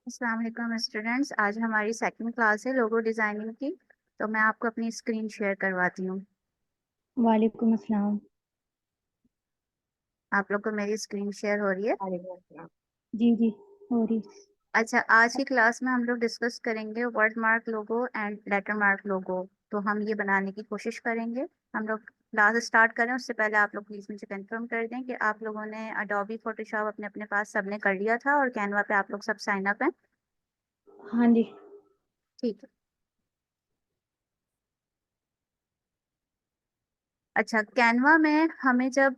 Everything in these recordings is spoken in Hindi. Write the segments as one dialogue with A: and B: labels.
A: अस्सलाम वालेकुम स्टूडेंट्स। आज हमारी सेकंड क्लास है लोगो डिजाइनिंग की। तो मैं आपको अपनी स्क्रीन शेयर करवाती हूँ।
B: वालेकुम अस्सलाम।
A: आप लोग को मेरी स्क्रीन शेयर हो रही है?
B: जी जी, हो रही।
A: अच्छा, आज की क्लास में हम लोग डिस्कस करेंगे word mark logo and letter mark logo. तो हम ये बनाने की कोशिश करेंगे। हम लोग क्लास स्टार्ट करें उससे पहले आप लोग प्लीज मुझे कंफर्म कर दें कि आप लोगों ने अडोबी फोटोशॉप अपने अपने पास सबने कर लिया था और कैनवा पे आप लोग सब साइन अप हैं।
B: हाँ जी।
A: ठीक है। अच्छा, कैनवा में हमें जब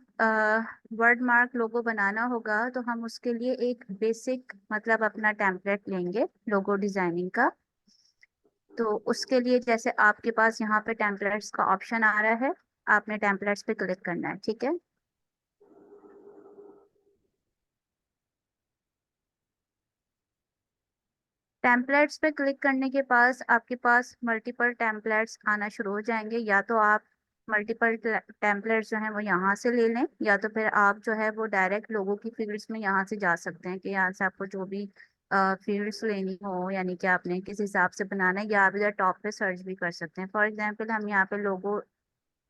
A: वर्ड मार्क लोगो बनाना होगा तो हम उसके लिए एक बेसिक मतलब अपना टेम्पलेट लेंगे लोगो डिजाइनिंग का। तो उसके लिए जैसे आपके पास यहाँ पे टेम्पलेट्स का ऑप्शन आ रहा है, आपने टेम्पलेट्स पे क्लिक करना है। ठीक है। टेम्पलेट्स पे क्लिक करने के पास आपके पास मल्टीपल टेम्पलेट्स आना शुरू हो जाएंगे। या तो आप मल्टीपल टेम्पलेट्स जो हैं वो यहाँ से ले लें, या तो फिर आप जो है वो डायरेक्ट लोगों की फील्ड्स में यहाँ से जा सकते हैं कि यहाँ से आपको जो भी फील्ड्स लेनी हो, यानी कि आपने किस हिसाब से बनाना है, या आप इधर टॉप पे सर्च भी कर सकते हैं। फॉर एग्जाम्पल हम यहाँ पे लोगो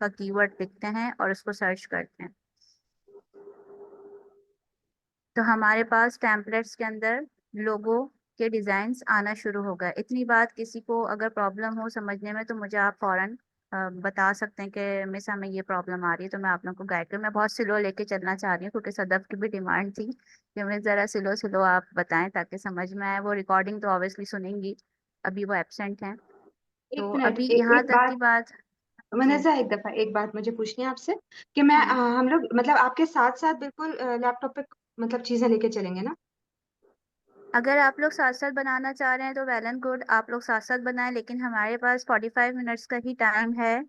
A: का कीवर्ड लिखते हैं और उसको सर्च करते हैं, तो हमारे पास टेम्पलेट्स के अंदर लोगो के डिजाइन्स आना शुरू हो गए। इतनी बात किसी को अगर प्रॉब्लम हो समझने में तो मुझे आप फौरन बता सकते हैं कि मिस हमें ये प्रॉब्लम आ रही है, तो मैं आप लोगों को गाइड कर। मैं बहुत स्लो लेके चलना चाह रही हूँ क्योंकि सदफ की भी डिमांड थी कि हमें ज़रा स्लो स्लो आप बताएं ताकि समझ में आए। वो रिकॉर्डिंग तो ऑब्वियसली सुनेंगी, अभी वो एब्सेंट हैं।
B: एक
A: तो
B: मिनट,
A: अभी यहाँ
B: एक
A: तक की
B: बात।
A: बात। जी,
B: मुनज़्ज़ा, एक बात मुझे पूछनी है आपसे कि मैं
A: हम्म।
B: हम लोग मतलब आपके साथ साथ बिल्कुल लैपटॉप पे मतलब चीजें लेके चलेंगे ना?
A: अगर आप लोग साथ साथ बनाना चाह रहे हैं तो वेल एंड गुड, आप लोग साथ साथ बनाएं, लेकिन हमारे पास 45 मिनट्स का ही टाइम है।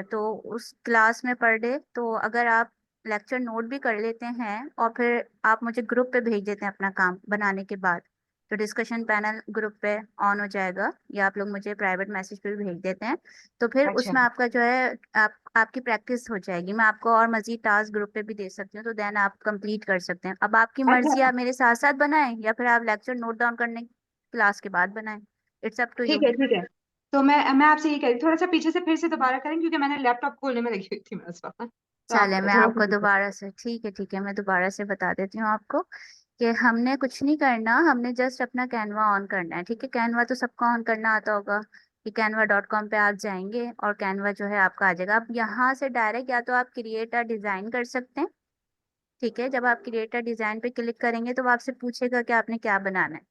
A: तो उस क्लास में पर डे, तो अगर आप लेक्चर नोट भी कर लेते हैं और फिर आप मुझे ग्रुप पे भेज देते हैं अपना काम बनाने के बाद, तो डिस्कशन पैनल ग्रुप पे ऑन हो जाएगा, या आप लोग मुझे प्राइवेट मैसेज पे भी भेज देते हैं। तो फिर
B: अच्छा।
A: उसमें आपका जो है आपकी प्रैक्टिस हो जाएगी। मैं आपको और मजीद टास्क ग्रुप पे भी दे सकती हूँ, तो देन आप कंप्लीट कर सकते हैं। अब आपकी मर्जी,
B: अच्छा,
A: आप मेरे साथ साथ बनाएं या फिर आप लेक्चर नोट डाउन करने क्लास के बाद बनाएं। इट्स अप टू
B: ठीक
A: यू।
B: है ठीक है। तो मैं आपसे ये कह रही थोड़ा सा पीछे से फिर से दोबारा करें क्योंकि मैंने लैपटॉप खोलने में लगी हुई थी मैं उस वक्त। तो आप
A: चले, मैं
B: थोड़ा सा
A: आपको
B: पीछे से।
A: दोबारा से, ठीक है ठीक है, मैं दोबारा से बता देती हूँ आपको कि हमने कुछ नहीं करना, हमने जस्ट अपना कैनवा ऑन करना है। ठीक है, कैनवा तो सबको ऑन करना आता होगा कि canva.com पे आप जाएंगे और कैनवा जो है आपका आ जाएगा। आप यहाँ से डायरेक्ट या तो आप क्रिएट अ डिजाइन कर सकते हैं। ठीक है, जब आप क्रिएट अ डिजाइन पे क्लिक करेंगे तो वो आपसे पूछेगा कि आपने क्या बनाना है।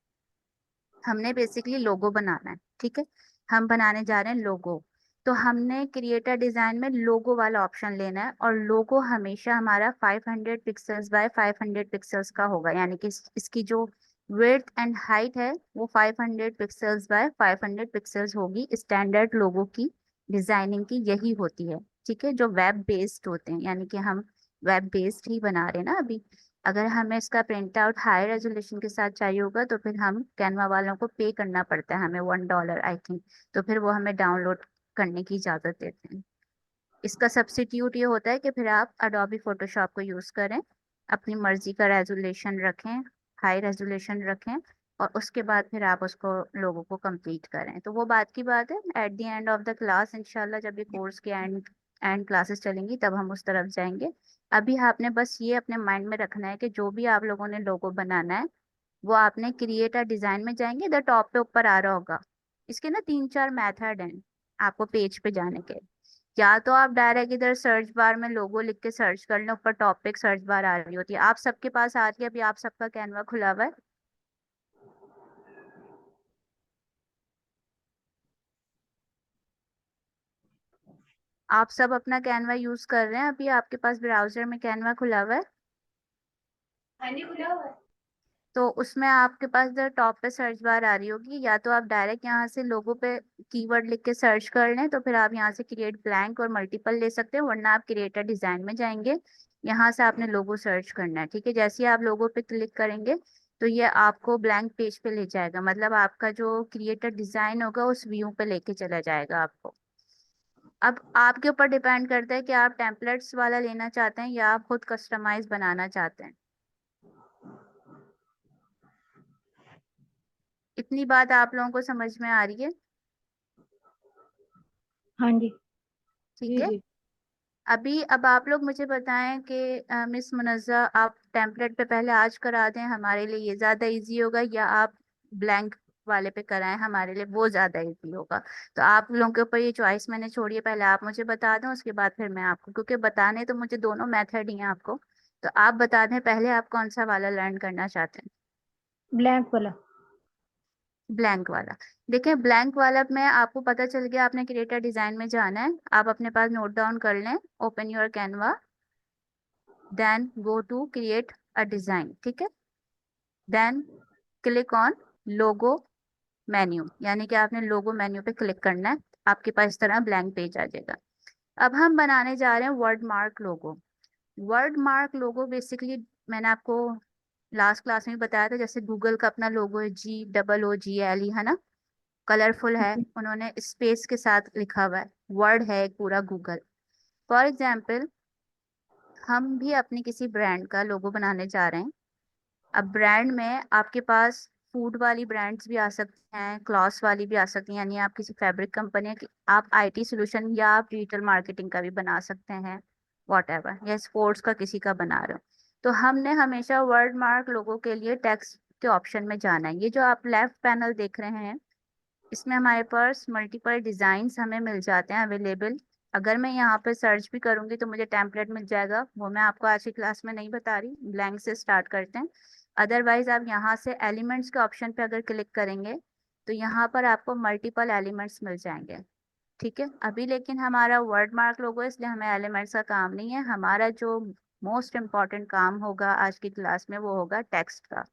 A: हमने बेसिकली लोगो बनाना है। ठीक है, हम बनाने जा रहे हैं लोगो। तो हमने क्रिएटर डिजाइन में लोगो वाला ऑप्शन लेना है, और लोगो हमेशा हमारा 500 पिक्सल्स बाय 500 पिक्सल्स का होगा, यानी कि इसकी जो विड्थ एंड हाइट है वो 500 पिक्सल्स बाय 500 पिक्सल्स होगी। स्टैंडर्ड लोगो की डिजाइनिंग की यही होती है। ठीक है, जो वेब बेस्ड होते हैं, यानी कि हम वेब बेस्ड ही बना रहे हैं ना अभी। अगर हमें इसका प्रिंट आउट हाई रेजोल्यूशन के साथ चाहिए होगा तो फिर हम कैनवा वालों को पे करना पड़ता है, हमें $1 आई थिंक। तो फिर वो हमें डाउनलोड करने की इजाज़त देते हैं। इसका सब्स्टिट्यूट ये होता है कि फिर आप अडोबी फोटोशॉप को यूज़ करें, अपनी मर्जी का रेजोल्यूशन रखें, हाई रेजोल्यूशन रखें, और उसके बाद फिर आप उसको लोगों को कंप्लीट करें। तो वो बात की बात है, at the end of the class इंशाल्लाह जब ये कोर्स के एंड एंड क्लासेस चलेंगी तब हम उस तरफ जाएंगे। अभी आपने बस ये अपने माइंड में रखना है कि जो भी आप लोगों ने लोगो बनाना है वो आपने क्रिएट अ डिजाइन में जाएंगे, इधर टॉप पे ऊपर आ रहा होगा। इसके ना 3 4 मेथड हैं आपको पेज पे जाने के। या तो आप डायरेक्ट इधर सर्च बार में लोगो लिख के सर्च कर लें, ऊपर टॉपिक सर्च बार आ रही होती है, आप सबके पास आ रही है, अभी आप सबका कैनवा खुला हुआ है। आप सब अपना कैनवा यूज कर रहे हैं, अभी आपके पास ब्राउजर में कैनवा खुला हुआ है।
B: हाँ जी, खुला हुआ है।
A: तो उसमें आपके पास इधर टॉप पे सर्च बार आ रही होगी, या तो आप डायरेक्ट यहाँ से लोगो पे कीवर्ड लिख के सर्च कर लें, तो फिर आप यहाँ से क्रिएट ब्लैंक और मल्टीपल ले सकते हैं, वरना आप क्रिएटर डिजाइन में जाएंगे। यहाँ से आपने लोगो सर्च करना है। ठीक है, जैसे ही आप लोगो पे क्लिक करेंगे तो ये आपको ब्लैंक पेज पे ले जाएगा, मतलब आपका जो क्रिएटर डिजाइन होगा उस व्यू पे लेके चला जाएगा आपको। अब आपके ऊपर डिपेंड करता है कि आप टेम्पलेट्स वाला लेना चाहते हैं या आप खुद कस्टमाइज बनाना चाहते हैं। इतनी बात आप लोगों को समझ में आ रही है?
C: हाँ जी।
A: ठीक
B: जी
A: है।
B: जी।
A: अब आप लोग मुझे बताएं कि मिस मुनज़्ज़ा, आप टेम्पलेट पे पहले आज करा दें, हमारे लिए ये ज्यादा इजी होगा, या आप ब्लैंक वाले पे कराएं, हमारे लिए वो ज्यादा इजी होगा। तो आप लोगों के ऊपर ये चॉइस मैंने छोड़ी है, पहले आप मुझे बता दें, उसके बाद फिर मैं आपको, क्योंकि बताने तो मुझे दोनों मेथड ही हैं आपको। तो आप बता दें पहले आप कौन सा वाला लर्न करना चाहते हैं।
C: ब्लैंक वाला।
A: ब्लैंक वाला। देखिए ब्लैंक वाला में आपको पता चल गया, आपने क्रिएटर डिजाइन में जाना है, आप अपने पास नोट डाउन कर लें, open your Canva, then go to create a design, ठीक है। Then click on logo menu, यानी कि आपने लोगो मेन्यू पे क्लिक करना है, आपके पास इस तरह ब्लैंक पेज आ जाएगा। अब हम बनाने जा रहे हैं वर्ड मार्क लोगो। वर्ड मार्क लोगो बेसिकली मैंने आपको लास्ट क्लास में भी बताया था, जैसे गूगल का अपना लोगो है, GOOGLE, है ना, कलरफुल है,
C: जी।
A: उन्होंने स्पेस के साथ लिखा हुआ है, वर्ड है एक पूरा गूगल। फॉर एग्जाम्पल हम भी अपने किसी ब्रांड का लोगो बनाने जा रहे हैं। अब ब्रांड में आपके पास फूड वाली ब्रांड्स भी आ सकते हैं, क्लॉथ्स वाली भी आ सकती हैं, यानी आप किसी फैब्रिक कंपनी की, आप IT सोल्यूशन या आप डिजिटल मार्केटिंग का भी बना सकते हैं, वॉट एवर, या स्पोर्ट्स का किसी का बना रहे हो। तो हमने हमेशा वर्ड मार्क लोगों के लिए टेक्स्ट के ऑप्शन में जाना है। ये जो आप लेफ्ट पैनल देख रहे हैं, इसमें हमारे पास मल्टीपल डिजाइन्स हमें मिल जाते हैं अवेलेबल। अगर मैं यहाँ पे सर्च भी करूंगी तो मुझे टेम्पलेट मिल जाएगा, वो मैं आपको आज की क्लास में नहीं बता रही, ब्लैंक से स्टार्ट करते हैं। अदरवाइज आप यहाँ से एलिमेंट्स के ऑप्शन पे अगर क्लिक करेंगे तो यहाँ पर आपको मल्टीपल एलिमेंट्स मिल जाएंगे, ठीक है। अभी लेकिन हमारा वर्ड मार्क लोगो है, इसलिए हमें एलिमेंट्स का काम नहीं है, हमारा जो मोस्ट इम्पॉर्टेंट काम होगा आज की क्लास में वो होगा टेक्स्ट का।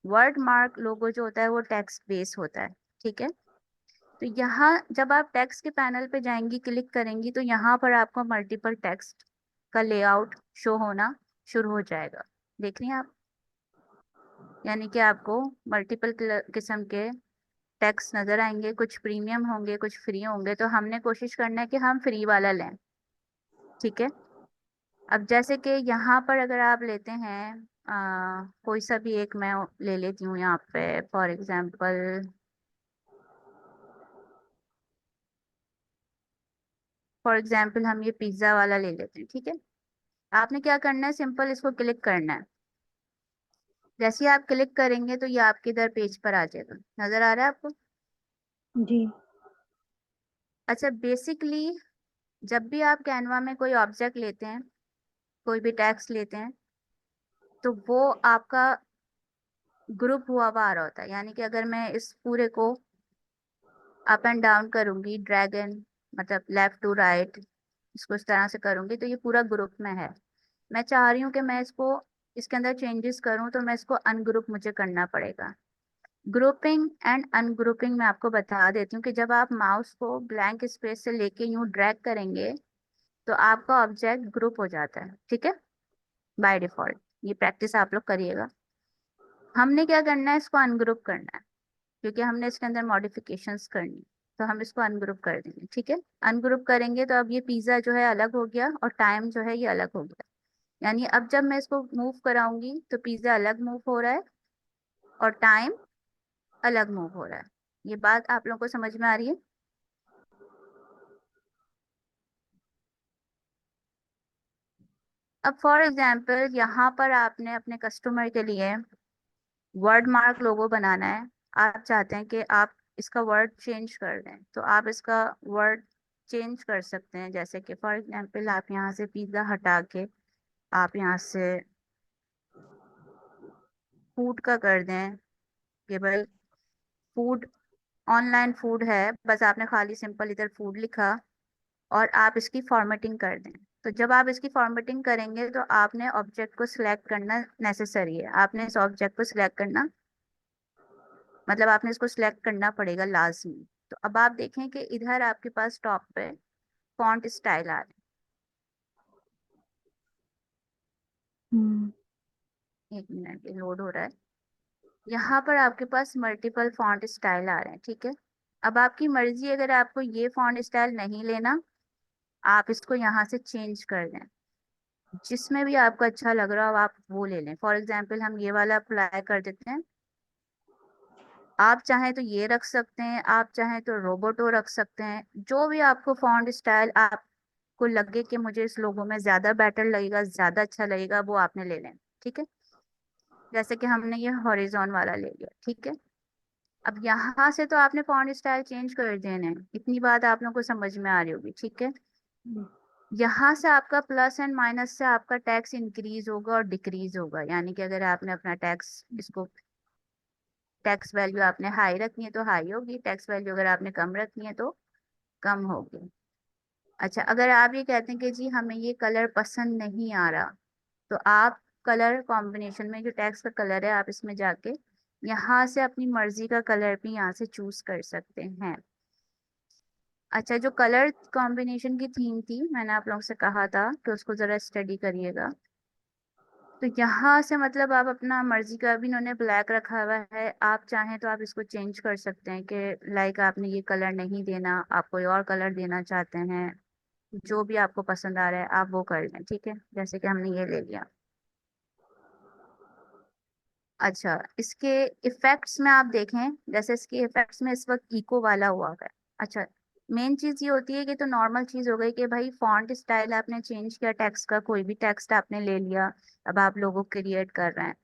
A: वर्ड मार्क लोगो जो होता है वो टेक्स्ट बेस होता है, ठीक है। तो यहाँ जब आप टेक्स्ट के पैनल पे जाएंगी, क्लिक करेंगी, तो यहाँ पर आपको मल्टीपल टेक्स्ट का लेआउट शो होना शुरू हो जाएगा। देख रही हैं आप, यानी कि आपको मल्टीपल किस्म के टेक्स्ट नजर आएंगे, कुछ प्रीमियम होंगे, कुछ फ्री होंगे, तो हमने कोशिश करना है कि हम फ्री वाला लें, ठीक है। अब जैसे कि यहाँ पर अगर आप लेते हैं कोई सा भी एक, मैं ले लेती हूँ यहाँ पे, फॉर एग्जाम्पल, हम ये पिज्ज़ा वाला ले लेते हैं, ठीक है। आपने क्या करना है, सिंपल इसको क्लिक करना है। जैसे ही आप क्लिक करेंगे तो ये आपके इधर पेज पर आ जाएगा, नजर आ रहा है आपको?
C: जी।
A: अच्छा, बेसिकली जब भी आप कैनवा में कोई ऑब्जेक्ट लेते हैं, कोई भी टेक्स्ट लेते हैं, तो वो आपका ग्रुप हुआ हुआ आ रहा होता है, यानी कि अगर मैं इस पूरे को अप एंड डाउन करूंगी, ड्रैगन मतलब लेफ्ट टू राइट, इसको इस तरह से करूंगी तो ये पूरा ग्रुप में है। मैं चाह रही हूँ कि मैं इसको, इसके अंदर चेंजेस करूँ, तो मैं इसको अनग्रुप मुझे करना पड़ेगा। ग्रुपिंग एंड अनग्रुपिंग मैं आपको बता देती हूँ कि जब आप माउस को ब्लैंक स्पेस से लेके यूं ड्रैग करेंगे तो आपका ऑब्जेक्ट ग्रुप हो जाता है, ठीक है, बाय डिफॉल्ट। ये प्रैक्टिस आप लोग करिएगा। हमने क्या करना है, इसको अनग्रुप करना है, क्योंकि हमने इसके अंदर मॉडिफिकेशंस करनी है, तो हम इसको अनग्रुप कर देंगे, ठीक है। अनग्रुप करेंगे तो अब ये पिज्ज़ा जो है अलग हो गया, और टाइम जो है ये अलग हो गया, यानी अब जब मैं इसको मूव कराऊंगी तो पिज्ज़ा अलग मूव हो रहा है और टाइम अलग मूव हो रहा है। ये बात आप लोगों को समझ में आ रही है? अब फॉर एग्जाम्पल यहाँ पर आपने अपने कस्टमर के लिए वर्ड मार्क लोगो बनाना है। आप चाहते हैं कि आप इसका वर्ड चेंज कर दें, तो आप इसका वर्ड चेंज कर सकते हैं, जैसे कि फॉर एग्जाम्पल आप यहाँ से पिज्ज़ा हटा के आप यहाँ से फूड का कर दें, कि भाई फूड, ऑनलाइन फूड है, बस आपने खाली सिंपल इधर फूड लिखा, और आप इसकी फॉर्मेटिंग कर दें। तो जब आप इसकी फॉर्मेटिंग करेंगे तो आपने ऑब्जेक्ट को सिलेक्ट करना नेसेसरी है, आपने इस ऑब्जेक्ट को सिलेक्ट करना, मतलब आपने इसको सिलेक्ट करना पड़ेगा लाजमी। तो अब आप देखें कि इधर आपके पास टॉप पे फॉन्ट स्टाइल आ रहे
C: हम्म।
A: हैं, एक मिनट ये लोड हो रहा है। यहाँ पर आपके पास मल्टीपल फॉन्ट स्टाइल आ रहे हैं, ठीक है। अब आपकी मर्जी, अगर आपको ये फॉन्ट स्टाइल नहीं लेना, आप इसको यहाँ से चेंज कर दें, जिसमें भी आपको अच्छा लग रहा हो आप वो ले लें। फॉर एग्जाम्पल हम ये वाला अप्लाई कर देते हैं, आप चाहें तो ये रख सकते हैं, आप चाहें तो रोबोटो रख सकते हैं, जो भी आपको फॉन्ट स्टाइल आपको लगे कि मुझे इस लोगो में ज्यादा बेटर लगेगा, ज्यादा अच्छा लगेगा, वो आपने ले लें। ठीक है, जैसे कि हमने ये हॉरिजॉन वाला ले लिया। ठीक है, अब यहाँ से तो आपने फॉन्ट स्टाइल चेंज कर देना है, इतनी बात आप लोगों को समझ में आ रही होगी। ठीक है, यहाँ से आपका प्लस एंड माइनस से आपका टैक्स इंक्रीज होगा और डिक्रीज होगा, यानी कि अगर आपने अपना टैक्स इसको टैक्स वैल्यू आपने हाई रखनी है तो हाई होगी, टैक्स वैल्यू अगर आपने कम रखनी है तो कम होगी। अच्छा, अगर आप ये कहते हैं कि जी हमें ये कलर पसंद नहीं आ रहा, तो आप कलर कॉम्बिनेशन में जो टैक्स का कलर है आप इसमें जाके यहाँ से अपनी मर्जी का कलर भी यहाँ से चूज कर सकते हैं। अच्छा, जो कलर कॉम्बिनेशन की थीम थी, मैंने आप लोगों से कहा था कि उसको जरा स्टडी करिएगा। तो यहाँ से मतलब आप अपना मर्जी का, भी इन्होंने ब्लैक रखा हुआ है, आप चाहें तो आप इसको चेंज कर सकते हैं कि लाइक आपने ये कलर नहीं देना, आप कोई और कलर देना चाहते हैं, जो भी आपको पसंद आ रहा है आप वो कर लें। ठीक है, जैसे कि हमने ये ले लिया। अच्छा, इसके इफेक्ट्स में आप देखें, जैसे इसके इफेक्ट्स में इस वक्त इको वाला हुआ है। अच्छा, मेन चीज ये होती है कि, तो नॉर्मल चीज हो गई कि भाई फॉन्ट स्टाइल आपने चेंज किया, टेक्स्ट का कोई भी टेक्स्ट आपने ले लिया, अब आप लोगो क्रिएट कर रहे हैं,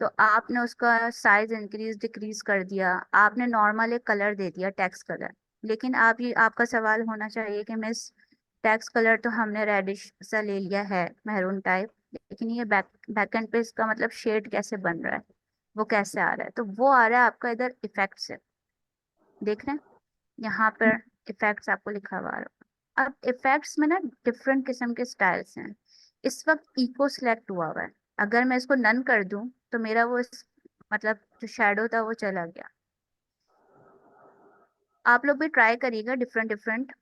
A: तो आपने उसका साइज इंक्रीज डिक्रीज कर दिया, आपने नॉर्मल एक कलर दे दिया टेक्स्ट कलर। लेकिन आप ये, आपका सवाल होना चाहिए कि मिस टेक्स्ट कलर तो हमने रेडिश सा ले लिया है, मैरून टाइप, लेकिन ये बैकएंड पे इसका मतलब शेड कैसे बन रहा है, वो कैसे आ रहा है? तो वो आ रहा है आपका इधर इफेक्ट से। देख रहे हैं यहाँ पर इफेक्ट्स आपको लिखा हुआ है। अब इफेक्ट्स में ना डिफरेंट किस्म के स्टाइल्स हैं। इस वक्त इको सिलेक्ट हुआ हुआ है, अगर मैं इसको नन कर दूं तो मेरा वो मतलब जो शेडो था वो चला गया। आप लोग भी ट्राई करिएगा डिफरेंट डिफरेंट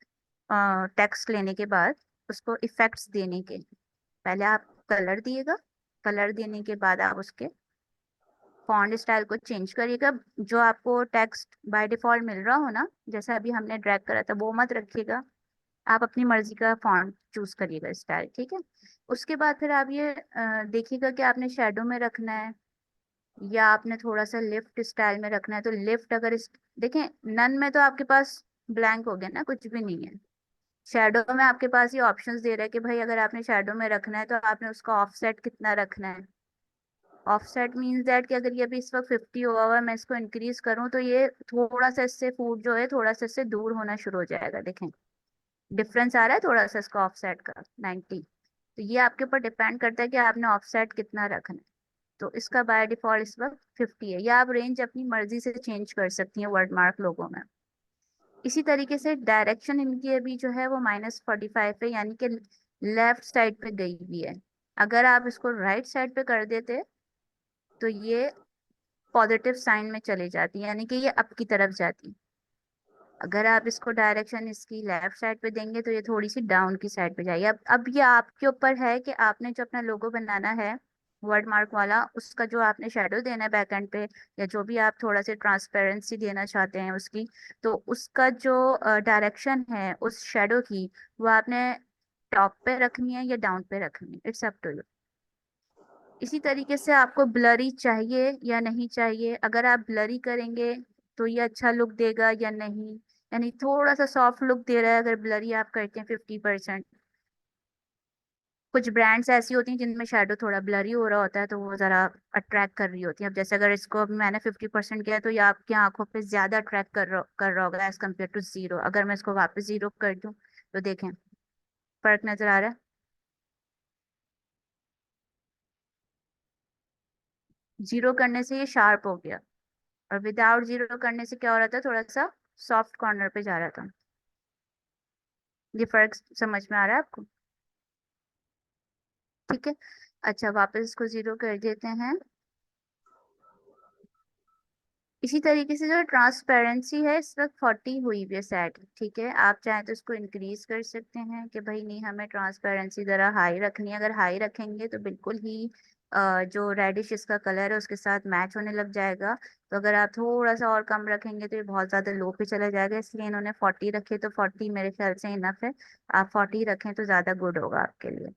A: टेक्स्ट लेने के बाद उसको इफेक्ट्स देने के। पहले आप कलर दिएगा, कलर देने के बाद आप उसके फॉन्ट स्टाइल को चेंज करिएगा। जो आपको टेक्स्ट बाय डिफॉल्ट मिल रहा हो ना, जैसे अभी हमने ड्रैग करा था, वो मत रखिएगा, आप अपनी मर्जी का फॉन्ट चूज करिएगा, स्टाइल। ठीक है, उसके बाद फिर आप ये देखिएगा कि आपने शेडो में रखना है या आपने थोड़ा सा लिफ्ट स्टाइल में रखना है। तो लिफ्ट अगर इस, देखें नन में तो आपके पास ब्लैंक हो गया ना, कुछ भी नहीं है। शेडो में आपके पास ये ऑप्शंस दे रहा है कि भाई अगर आपने शेडो में रखना है तो आपने उसका ऑफसेट कितना रखना है। ऑफसेट मीन्स दैट कि अगर ये अभी इस वक्त 50 हुआ हुआ है, मैं इसको इंक्रीज करूं तो ये थोड़ा सा इससे फूड जो है थोड़ा सा इससे दूर होना शुरू हो जाएगा। देखें डिफरेंस आ रहा है थोड़ा सा इसका ऑफसेट का, 90। तो ये आपके ऊपर डिपेंड करता है कि आपने ऑफसेट कितना रखना है। तो इसका बाय डिफॉल्ट इस वक्त 50 है, या आप रेंज अपनी मर्जी से चेंज कर सकती हैं वर्ड मार्क लोगों में। इसी तरीके से डायरेक्शन इनकी अभी जो है वो -45 है, यानी कि लेफ्ट साइड पे गई हुई है। अगर आप इसको राइट साइड पे कर देते तो ये पॉजिटिव साइन में चली जाती, यानी कि ये अप की तरफ जाती। अगर आप इसको डायरेक्शन इसकी लेफ्ट साइड पे देंगे तो ये थोड़ी सी डाउन की साइड पे जाएगी। अब ये आपके ऊपर है कि आपने जो अपना लोगो बनाना है वर्ड मार्क वाला, उसका जो आपने शेडो देना है बैक एंड पे, या जो भी आप थोड़ा सा ट्रांसपेरेंसी देना चाहते हैं उसकी, तो उसका जो डायरेक्शन है उस शेडो की, वो आपने टॉप पे रखनी है या डाउन पे रखनी है, इट्स अप टू यू। इसी तरीके से आपको ब्लरी चाहिए या नहीं चाहिए, अगर आप ब्लरी करेंगे तो ये अच्छा लुक देगा या नहीं, यानी थोड़ा सा सॉफ्ट लुक दे रहा है अगर ब्लरी आप करते हैं 50%। कुछ ब्रांड्स ऐसी होती हैं जिनमें शेडो थोड़ा ब्लरी हो रहा होता है तो वो जरा अट्रैक्ट कर रही होती है। अब जैसे अगर इसको अब मैंने 50% किया तो ये आपकी आंखों पे ज्यादा अट्रैक्ट कर रहा होगा एज कम्पेयर टू जीरो। अगर मैं इसको वापस जीरो कर दूं तो देखें फर्क नजर आ रहा है। जीरो करने से ये शार्प हो गया, और विदाउट जीरो करने से क्या हो रहा था, थोड़ा सा सॉफ्ट कॉर्नर पे जा रहा था। ये फर्क समझ में आ रहा है आपको? ठीक है, अच्छा वापस इसको जीरो कर देते हैं। इसी तरीके से जो ट्रांसपेरेंसी है इस वक्त 40 हुई हुई है सेट। ठीक है, आप चाहें तो इसको इंक्रीज कर सकते हैं कि भाई नहीं हमें ट्रांसपेरेंसी जरा हाई रखनी है। अगर हाई रखेंगे तो बिल्कुल ही जो रेडिश इसका कलर है उसके साथ मैच होने लग जाएगा। तो अगर आप थोड़ा सा और कम रखेंगे तो ये बहुत ज्यादा लो पे चला जाएगा, इसलिए इन्होंने 40 रखे, तो 40 मेरे ख्याल से इनफ है। आप 40 रखें तो ज्यादा गुड होगा आपके लिए।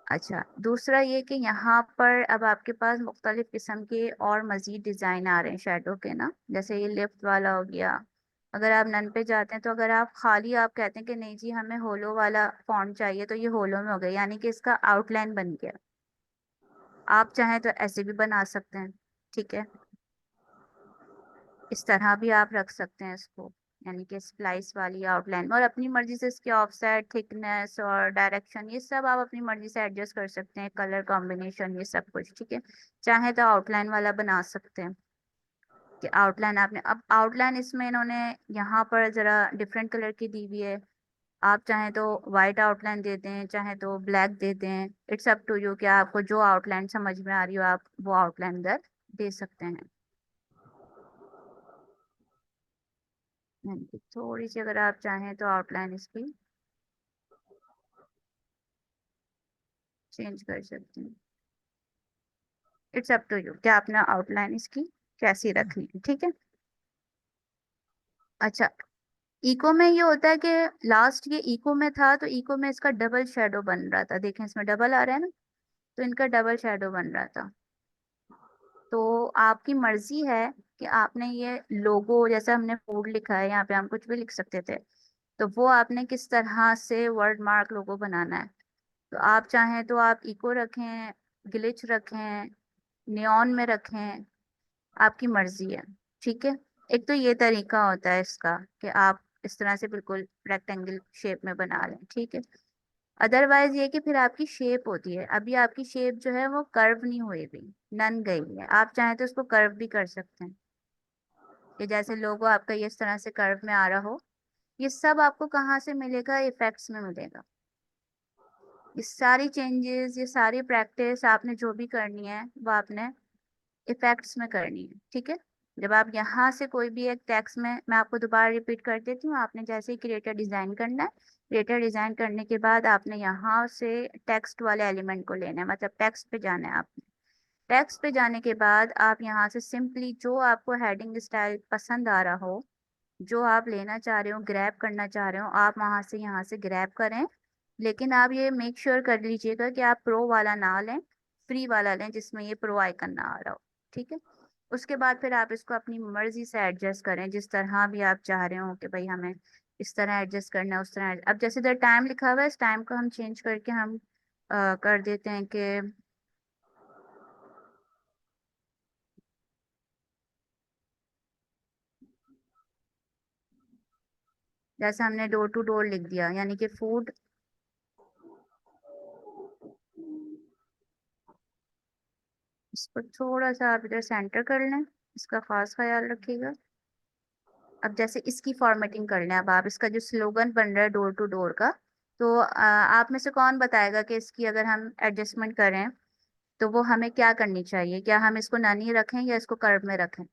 A: अच्छा, दूसरा ये कि यहाँ पर अब आपके पास मुख्तलिफ किस्म के और मजीद डिजाइन आ रहे हैं शेडो के ना, जैसे ये लिफ्ट वाला हो गया। अगर आप नन पे जाते हैं तो अगर आप खाली आप कहते हैं कि नहीं जी हमें होलो वाला फॉन्ट चाहिए, तो ये होलो में हो गया, यानी कि इसका आउटलाइन बन गया। आप चाहें तो ऐसे भी बना सकते हैं, ठीक है, इस तरह भी आप रख सकते हैं इसको, यानी कि स्प्लाइस वाली आउटलाइन, और अपनी मर्जी से इसके ऑफसेट, थिकनेस और डायरेक्शन ये सब आप अपनी मर्जी से एडजस्ट कर सकते हैं, कलर कॉम्बिनेशन ये सब कुछ, ठीक है। चाहे तो आउटलाइन वाला बना सकते हैं कि आउटलाइन आपने, अब आउटलाइन इसमें इन्होंने यहाँ पर जरा डिफरेंट कलर की दी हुई है। आप चाहें तो वाइट आउटलाइन दे दें, चाहे तो ब्लैक दे दें, इट्स अप टू यू कि आपको जो आउटलाइन समझ में आ रही हो आप वो आउटलाइन इधर दे सकते हैं। थोड़ी सी अगर आप चाहें तो आउटलाइन इसकी चेंज कर सकते हैं, इट्स अप टू यू कि आपने आउटलाइन इसकी कैसी रखनी है, ठीक है। अच्छा, इको में ये होता है कि लास्ट ये इको में था, तो इको में इसका डबल शेडो बन रहा था, देखें इसमें डबल आ रहा है ना, तो इनका डबल शेडो बन रहा था। तो आपकी मर्जी है कि आपने ये लोगो, जैसे हमने फूड लिखा है यहाँ पे हम कुछ भी लिख सकते थे, तो वो आपने किस तरह से वर्ड मार्क लोगो बनाना है। तो आप चाहें तो आप इको रखें, ग्लिच रखें, नियॉन में रखें, आपकी मर्जी है, ठीक है। एक तो ये तरीका होता है इसका कि आप इस तरह से बिल्कुल रेक्टेंगल शेप में बना लें, ठीक है। अदरवाइज ये कि फिर आपकी शेप होती है, अभी आपकी शेप जो है वो कर्व नहीं हुई भी, नन गई है, आप चाहें तो उसको कर्व भी कर सकते हैं कि जैसे लोगो आपका ये इस तरह से कर्व में आ रहा हो। ये सब आपको कहाँ से मिलेगा, इफेक्ट्स में मिलेगा। ये सारी चेंजेस, ये सारी प्रैक्टिस आपने जो भी करनी है वो आपने इफेक्ट्स में करनी है, ठीक है। जब आप यहाँ से कोई भी एक टेक्स्ट में, मैं आपको दोबारा रिपीट कर देती हूँ, आपने जैसे ही क्रिएटर डिजाइन करना है, क्रिएटर डिजाइन करने के बाद आपने यहाँ से टेक्स्ट वाले एलिमेंट को लेना है, मतलब टेक्स्ट पे जाना है आपने। टेक्स्ट पे जाने के बाद आप यहाँ से सिंपली जो आपको हेडिंग स्टाइल पसंद आ रहा हो, जो आप लेना चाह रहे हो, ग्रैब करना चाह रहे हो, आप वहां से यहाँ से ग्रैब करें। लेकिन आप ये मेक श्योर कर लीजिएगा कि आप प्रो वाला ना लें, फ्री वाला लें जिसमें ये प्रो आइकन ना आ रहा हो, ठीक है। उसके बाद फिर आप इसको अपनी मर्जी से एडजस्ट करें, जिस तरह भी आप चाह रहे हो कि भाई हमें इस तरह एडजस्ट करना है, उस तरह अब जैसे इधर टाइम लिखा हुआ है, इस टाइम को हम चेंज करके हम कर देते हैं कि जैसे हमने डोर टू डोर लिख दिया, यानी कि फूड, इसको थोड़ा सा आप इधर सेंटर कर लें, इसका खास ख्याल रखिएगा। अब जैसे इसकी फॉर्मेटिंग कर लें, अब आप इसका जो स्लोगन बन रहा है डोर टू डोर का, तो आप में से कौन बताएगा कि इसकी अगर हम एडजस्टमेंट करें तो वो हमें क्या करनी चाहिए, क्या हम इसको नानी रखें या इसको कर्व में रखें।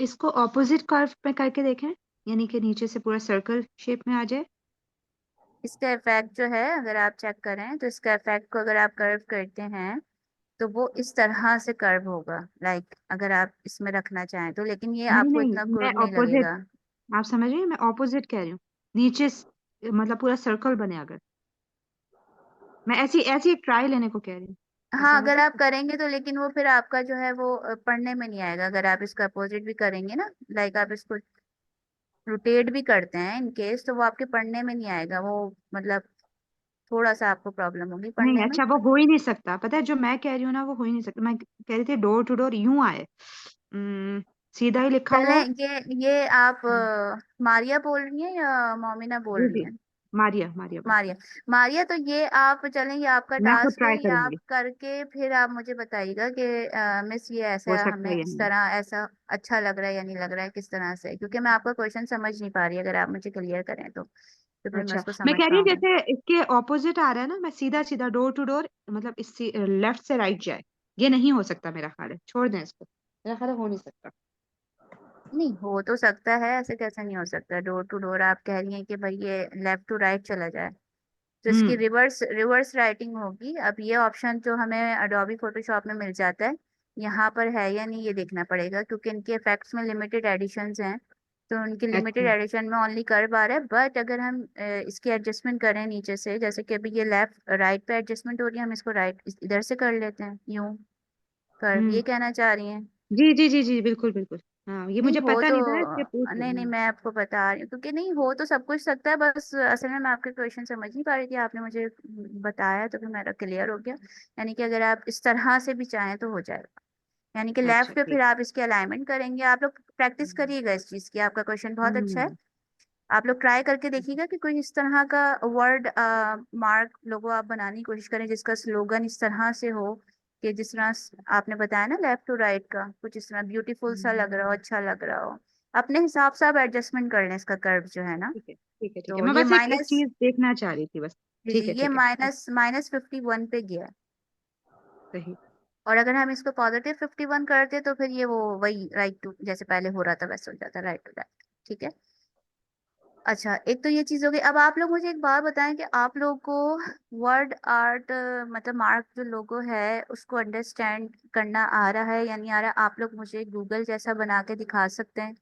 B: इसको ऑपोजिट कर्व पे करके देखें, यानी कि नीचे से पूरा सर्कल शेप में आ जाए।
A: इसका इफेक्ट जो है अगर आप चेक करें तो इसका इफेक्ट को अगर आप कर्व करते हैं तो वो इस तरह से कर्व होगा, लाइक अगर आप इसमें रखना चाहें तो, लेकिन ये
B: नहीं
A: आपको इतना
B: नहीं, मैं
A: गुड नहीं
B: ऑपोजिट,
A: लगेगा।
B: आप समझ रही हैं, मैं ऑपोजिट कह रही हूँ। नीचे मतलब पूरा सर्कल बने अगर, मैं ऐसी ऐसी एक ट्राई लेने को कह रही हूँ।
A: हाँ
B: ऐसा हो
A: अगर आप
B: सकता
A: करेंगे तो, लेकिन वो फिर आपका जो है वो पढ़ने में नहीं आएगा, अगर आप इसका अपोजिट भी करेंगे ना, लाइक आप इसको रोटेट भी करते हैं इन केस, तो वो आपके पढ़ने में नहीं आएगा वो, मतलब थोड़ा सा आपको प्रॉब्लम होगी
B: है? नहीं
A: पढ़ने में।
B: अच्छा, वो हो ही नहीं सकता, पता है जो मैं कह रही हूँ ना, वो हो ही नहीं सकता। मैं कह रही थी डोर टू डोर यूं आए, सीधा ही लिखा हुआ
A: चलें,
B: हो।
A: ये आप
B: हम्म,
A: मारिया बोल रही हैं या मोमिना बोल
B: जी
A: रही
B: जी,
A: हैं।
B: मारिया मारिया बात कर
A: मारिया, मारिया तो ये आप चलें, ये आपका
B: रही। मैं खुद
A: टास्क है,
B: ट्राई
A: ये आप
B: करूंगी,
A: करके फिर आप मुझे बताइएगा कि मिस ये
B: हो
A: ऐसा
B: सकता है
A: हमें
B: या
A: इस
B: नहीं।
A: तरह ऐसा अच्छा लग रहा है या नहीं लग रहा है, किस तरह से, क्योंकि मैं आपका क्वेश्चन समझ नहीं पा रही, अगर आप मुझे क्लियर करें तो फिर मैं
B: अच्छा,
A: उसको
B: मैं
A: समझ
B: कह रही हूँ
A: पाऊंगी।
B: जैसे इसके ऑपोजिट आ रहा है ना, मैं सीधा सीधा डोर टू डोर, मतलब इससे लेफ्ट से राइट जाए, ये नहीं हो सकता मेरा ख्याल है। छोड़ दें इसको, मेरा ख्याल है हो नहीं सकता।
A: नहीं हो तो सकता है, ऐसे कैसे नहीं हो सकता, डोर टू डोर आप कह रही हैं कि भाई ये लेफ्ट टू राइट चला जाए, तो इसकी
B: हम्म,
A: रिवर्स रिवर्स राइटिंग होगी। अब ये ऑप्शन जो हमें अडोबी फोटोशॉप में मिल जाता है, यहाँ पर है या नहीं ये देखना पड़ेगा, क्योंकि इनके इफेक्ट्स में लिमिटेड एडिशंस हैं। तो उनकी लिमिटेड
B: अच्छा।
A: एडिशन में ओनली कर पा रहे हैं। बट अगर हम इसकी एडजस्टमेंट करें नीचे से, जैसे कि अभी ये लेफ्ट राइट पे एडजस्टमेंट हो रही है, हम इसको राइट इधर से कर लेते हैं, यूं कर्व,
B: हम्म।
A: ये कहना चाह रही हैं?
B: जी जी जी जी, बिल्कुल बिल्कुल। हाँ, ये
A: नहीं
B: मुझे
A: हो
B: पता
A: तो,
B: नहीं था ना, इसलिए पूछ रही
A: नहीं
B: हूँ
A: नहीं
B: मैं।
A: मैं आपको बता रही हूँ, क्योंकि नहीं हो तो सब कुछ सकता है, बस असल में मैं आपके क्वेश्चन समझ नहीं पा रही थी, आपने मुझे बताया तो फिर मेरा क्लियर हो गया। यानी कि अगर आप इस तरह से भी चाहें तो हो जाएगा। यानी कि
B: अच्छा
A: लेफ्ट पे
B: ठीक।
A: फिर आप इसकी अलाइनमेंट करेंगे। आप लोग प्रैक्टिस करिएगा इस चीज की, आपका क्वेश्चन बहुत अच्छा है।
B: हम्म।
A: आप लोग ट्राई करके देखिएगा कि कोई इस तरह का वर्ड मार्क लोगो आप बनाने की कोशिश करें जिसका स्लोगन इस तरह से हो कि जिस तरह आपने बताया ना लेफ्ट टू राइट का, कुछ इस तरह ब्यूटीफुल सा लग रहा हो, अच्छा लग रहा हो। अपने हिसाब से आप एडजस्टमेंट कर लें इसका कर्व जो है ना।
B: ठीक है ठीक है ठीक है,
A: तो
B: मैं
A: ये
B: बस एक
A: माइनस,
B: चीज देखना चाह रही थी बस।
A: जी जी,
B: ठीक है
A: ये
B: ठीक है।
A: -51 पे गया है।
B: सही।
A: और अगर हम इसको +51 करते तो फिर ये वो वही राइट टू जैसे पहले हो रहा था वैसे हो जाता, राइट टू राइट। ठीक है। अच्छा, एक तो ये चीज हो गई। अब आप लोग मुझे एक बात बताएं कि आप लोगों को वर्ड आर्ट मतलब मार्क जो लोगो है उसको अंडरस्टैंड करना आ रहा है या नहीं आ रहा है? आप लोग मुझे गूगल जैसा बना के दिखा सकते हैं,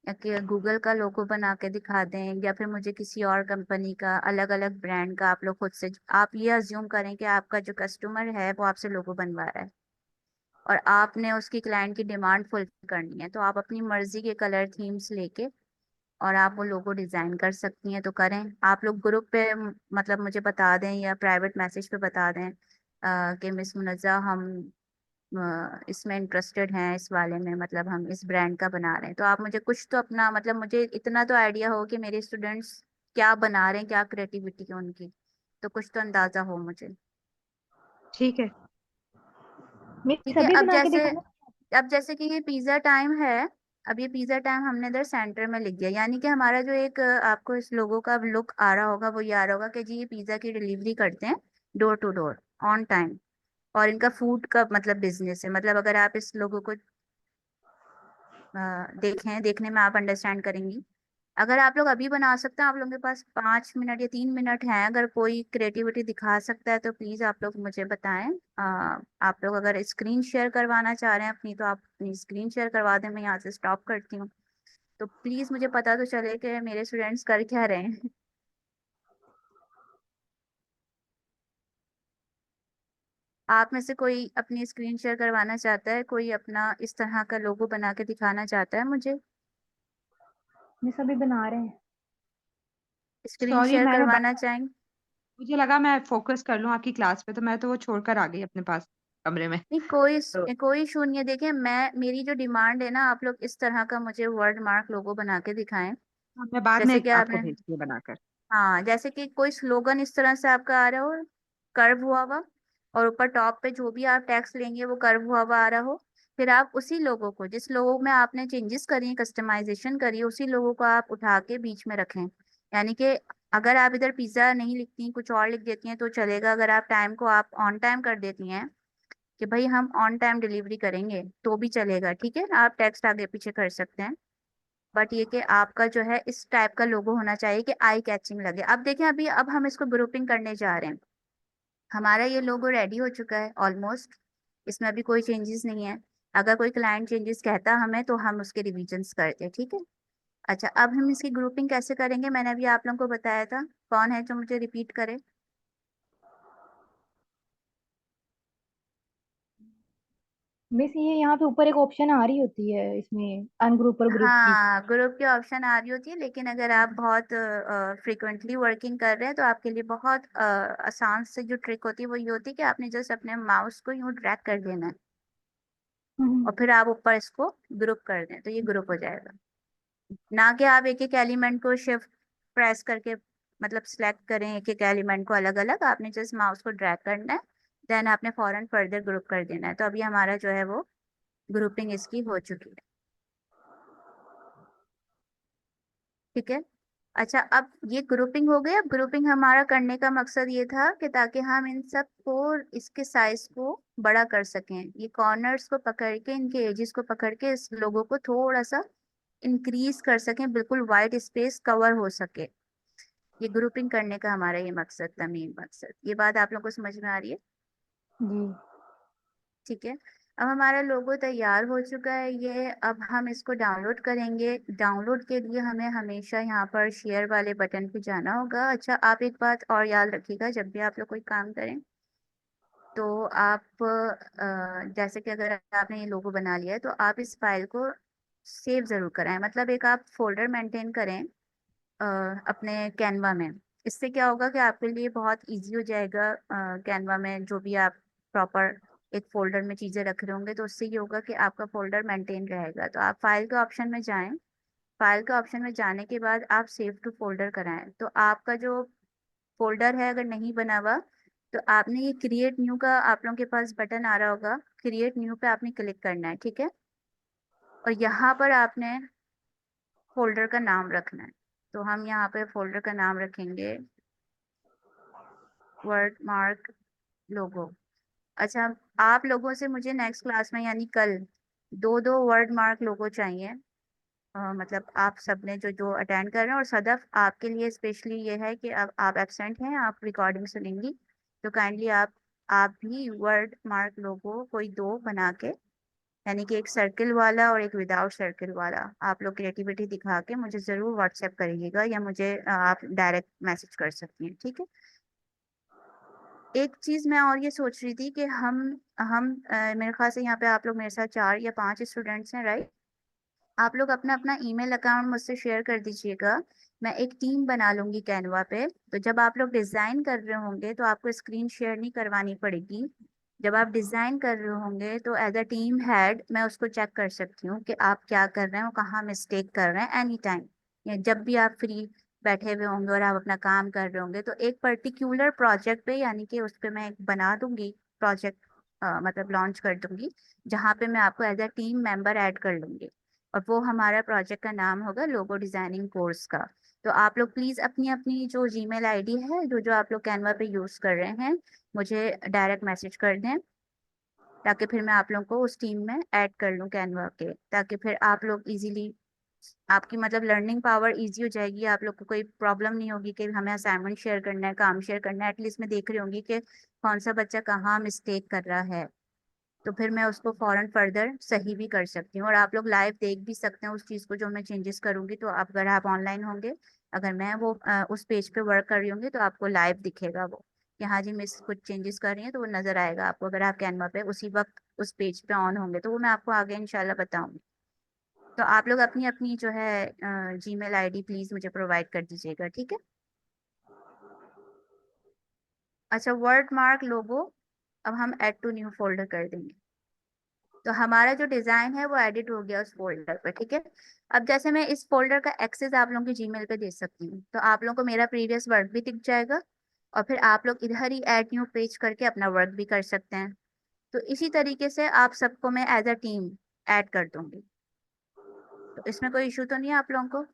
A: या कि गूगल का लोगो बना के दिखा दें, या फिर मुझे किसी और कंपनी का अलग अलग ब्रांड का आप लोग खुद से, आप ये अज्यूम करें कि आपका जो कस्टमर है वो आपसे लोगो बनवा रहा है और आपने उसकी क्लाइंट की डिमांड फुलफिल करनी है, तो आप अपनी मर्जी के कलर थीम्स लेके और आप वो लोगो डिजाइन कर सकती हैं, तो करें। आप लोग ग्रुप पे मतलब मुझे बता दें या प्राइवेट मैसेज पे बता दें कि मिस मुनज़्ज़ा हम इसमें इंटरेस्टेड हैं, इस वाले में, मतलब हम इस ब्रांड का बना रहे हैं। तो आप मुझे कुछ तो अपना मतलब मुझे इतना तो आइडिया हो कि मेरे स्टूडेंट्स क्या बना रहे हैं, क्या क्रिएटिविटी है उनकी, तो कुछ तो अंदाजा हो मुझे।
B: ठीक है।
C: मिस
A: ठीक है।
C: अभी
A: अब
C: बना के
A: जैसे,
C: दिखाना।
A: अब जैसे कि ये पिज्जा टाइम है, अब ये पिज्जा टाइम हमने इधर सेंटर में लिख दिया, यानी कि हमारा जो एक आपको इस लोगों का लुक आ रहा होगा वो ये आ रहा होगा कि जी ये पिज्जा की डिलीवरी करते हैं, door to door, on time, और इनका फूड का मतलब बिजनेस है। मतलब अगर आप इस लोगों को देखें, देखने में आप अंडरस्टैंड करेंगी। अगर आप लोग अभी बना सकते हैं, आप लोगों के पास 5 मिनट या 3 मिनट हैं, अगर कोई क्रिएटिविटी दिखा सकता है तो प्लीज आप लोग मुझे बताएं। आप लोग अगर स्क्रीन शेयर करवाना चाह रहे हैं अपनी, तो आप अपनी स्क्रीन शेयर करवा दें, मैं यहाँ से स्टॉप करती हूँ। तो प्लीज मुझे पता तो चले कि मेरे स्टूडेंट्स कर क्या रहे हैं। आप में से कोई अपनी स्क्रीन शेयर करवाना चाहता है, कोई अपना इस तरह का लोगो बना के दिखाना चाहता है मुझे?
C: मिस अभी बना रहे हैं।
A: स्क्रीन
B: सॉरी,
A: शेयर
B: मैंने
A: करवाना चाहेंगे?
B: मुझे लगा मैं फोकस कर लूं आपकी क्लास पे, तो मैं तो वो छोड़कर आ गई अपने पास कमरे में।
A: नहीं,
B: तो
A: कोई इशू नहीं है। देखिए, मैं मेरी जो डिमांड है ना, आप लोग इस तरह का मुझे वर्ड मार्क लोगो बना के दिखाएं।
B: हाँ, मैं बाद में
A: जैसे कि
B: आपको
A: आपने,
B: भेजती हूँ बनाकर।
A: हाँ, जैसे कि कोई स्लोगन इस तरह से आपका आ रहा हो, कर्व हुआ हुआ, और ऊपर टॉप पे जो भी आप टेक्स्ट लेंगे वो कर्व हुआ हुआ आ रहा हो। फिर आप उसी लोगो को, जिस लोगो में आपने चेंजेस करी, कस्टमाइजेशन करी, उसी लोगो को आप उठा के बीच में रखें। यानी कि अगर आप इधर पिज्जा नहीं लिखती, कुछ और लिख देती हैं तो चलेगा। अगर आप टाइम को आप ऑन टाइम कर देती हैं कि भाई हम ऑन टाइम डिलीवरी करेंगे, तो भी चलेगा। ठीक है, आप टेक्स्ट आगे पीछे कर सकते हैं। बट ये कि आपका जो है इस टाइप का लोगो होना चाहिए कि आई कैचिंग लगे। अब देखें, अभी अब हम इसको ग्रुपिंग करने जा रहे हैं। हमारा ये लोगो रेडी हो चुका है ऑलमोस्ट, इसमें अभी कोई चेंजेस नहीं है। अगर कोई क्लाइंट चेंजेस कहता हमें तो हम उसके रिविजन्स करते हैं। ठीक है। अच्छा, अब हम इसकी ग्रुपिंग कैसे करेंगे, मैंने अभी आप लोगों को बताया था। कौन है जो मुझे रिपीट करे?
C: मिस ये यहाँ पे ऊपर एक ऑप्शन आ रही होती है इसमें अनग्रुप और ग्रुप की।
A: हाँ, ग्रुप की ऑप्शन आ रही होती है, लेकिन अगर आप बहुत फ्रिक्वेंटली वर्किंग कर रहे हैं तो आपके लिए बहुत आसान से जो ट्रिक होती है वो ये होती है कि आपने जस्ट अपने माउस को यूं ड्रैग कर देना है
C: हम्म।
A: और फिर आप ऊपर इसको ग्रुप कर दें तो ये ग्रुप हो जाएगा। ना कि आप एक एक एलिमेंट को शिफ्ट प्रेस करके मतलब सिलेक्ट करें एक एक एलिमेंट को अलग अलग, आपने जस्ट माउस को ड्रैग करना है, देन आपने फौरन फर्दर ग्रुप कर देना है। तो अभी हमारा जो है वो ग्रुपिंग इसकी हो चुकी है। ठीक है। अच्छा, अब ये ग्रुपिंग हो गया। अब ग्रुपिंग हमारा करने का मकसद ये था कि ताकि हम इन सब को, इसके साइज को बड़ा कर सकें, ये कॉर्नर्स को पकड़ के, इनके एजेस को पकड़ के इस लोगों को थोड़ा सा इंक्रीज कर सकें, बिल्कुल वाइट स्पेस कवर हो सके। ये ग्रुपिंग करने का हमारा ये मकसद था, मेन मकसद। ये बात आप लोगों को समझ में आ रही है?
C: जी।
A: ठीक है। अब हमारा लोगो तैयार हो चुका है ये। अब हम इसको डाउनलोड करेंगे। डाउनलोड के लिए हमें हमेशा यहाँ पर शेयर वाले बटन पे जाना होगा। अच्छा, आप एक बात और याद रखिएगा, जब भी आप लोग कोई काम करें तो आप जैसे कि अगर आपने ये लोगो बना लिया है तो आप इस फाइल को सेव जरूर कराएं। मतलब एक आप फोल्डर मेंटेन करें अ, अपने कैनवा में। इससे क्या होगा कि आपके लिए बहुत इजी हो जाएगा। कैनवा में जो भी आप प्रॉपर एक फोल्डर में चीजें रख रहे होंगे तो उससे ये होगा कि आपका फोल्डर मेंटेन रहेगा। तो आप फाइल के ऑप्शन में जाएं। फाइल के ऑप्शन में जाने के बाद आप सेव टू फोल्डर कराएं। तो आपका जो फोल्डर है अगर नहीं बना हुआ तो आपने ये क्रिएट न्यू का आप लोगों के पास बटन आ रहा होगा, क्रिएट न्यू पे आपने क्लिक करना है, ठीक है। और यहाँ पर आपने फोल्डर का नाम रखना है। तो हम यहाँ पे फोल्डर का नाम रखेंगे वर्ड मार्क लोगो। अच्छा, आप लोगों से मुझे नेक्स्ट क्लास में यानी कल दो दो वर्ड मार्क लोगो चाहिए। मतलब आप सबने जो जो अटेंड कर रहे हैं, और सदफ आपके लिए स्पेशली ये है कि अब आप एब्सेंट हैं, आप रिकॉर्डिंग सुनेंगी, तो काइंडली आप भी वर्ड मार्क लोगो कोई दो बना के, यानी कि एक सर्किल वाला और एक विदाउट सर्किल वाला, आप लोग क्रिएटिविटी दिखा के मुझे जरूर व्हाट्सएप करिएगा, या मुझे आप डायरेक्ट मैसेज कर सकती हैं, ठीक है। एक चीज मैं और ये सोच रही थी कि हम मेरे ख्याल से यहाँ पे आप लोग मेरे साथ 4 या 5 स्टूडेंट्स हैं, राइट। आप लोग अपना अपना ईमेल अकाउंट मुझसे शेयर कर दीजिएगा। मैं एक टीम बना लूंगी कैनवा पे। तो जब आप लोग डिजाइन कर रहे होंगे तो आपको स्क्रीन शेयर नहीं करवानी पड़ेगी। जब आप डिजाइन कर रहे होंगे तो एज अ टीम हेड मैं उसको चेक कर सकती हूँ कि आप क्या कर रहे हैं और कहाँ मिस्टेक कर रहे हैं एनी टाइम। या जब भी आप फ्री बैठे हुए होंगे और आप अपना काम कर रहे होंगे तो एक पर्टिकुलर प्रोजेक्ट पे, यानी कि उस पे मैं एक बना दूंगी प्रोजेक्ट, मतलब लॉन्च कर दूंगी, जहाँ पे मैं आपको as a team member add कर लूंगी। और वो हमारा प्रोजेक्ट का नाम होगा लोगो डिजाइनिंग कोर्स का। तो आप लोग प्लीज अपनी अपनी जो जीमेल आईडी है, जो जो आप लोग कैनवा पे यूज कर रहे हैं, मुझे डायरेक्ट मैसेज कर दें, ताकि फिर मैं आप लोगों को उस टीम में ऐड कर लूँ कैनवा के, ताकि फिर आप लोग इजीली, आपकी मतलब लर्निंग पावर इजी हो जाएगी। आप लोग को कोई प्रॉब्लम नहीं होगी कि हमें असाइनमेंट शेयर करना है, काम शेयर करना है। एटलीस्ट मैं देख रही होंगी कि कौन सा बच्चा कहाँ मिस्टेक कर रहा है, तो फिर मैं उसको फौरन फर्दर सही भी कर सकती हूँ। और आप लोग लाइव देख भी सकते हैं उस चीज़ को जो मैं चेंजेस करूंगी। तो आप अगर आप ऑनलाइन होंगे, अगर मैं वो उस पेज पे वर्क कर रही होंगी तो आपको लाइव दिखेगा वो कि हाँ जी मिस कुछ चेंजेस कर रही हैं, तो वो नजर आएगा आपको अगर आप कैनवा पे उसी वक्त उस पेज पे ऑन होंगे। तो वो मैं आपको आगे इंशाल्लाह बताऊंगी। तो आप लोग अपनी अपनी जो है जीमेल आईडी प्लीज मुझे प्रोवाइड कर दीजिएगा, ठीक है। अच्छा, वर्ड मार्क लोगो अब हम ऐड टू न्यू फोल्डर कर देंगे। तो हमारा जो डिजाइन है वो एडिट हो गया उस फोल्डर पर, ठीक है। अब जैसे मैं इस फोल्डर का एक्सेस आप लोगों की जीमेल पे दे सकती हूँ, तो आप लोगों को मेरा प्रीवियस वर्क भी दिख जाएगा, और फिर आप लोग इधर ही ऐड न्यू पेज करके अपना वर्क भी कर सकते हैं। तो इसी तरीके से आप सबको मैं एज अ टीम ऐड कर दूंगी। तो इसमें कोई इशू तो नहीं है आप लोगों को?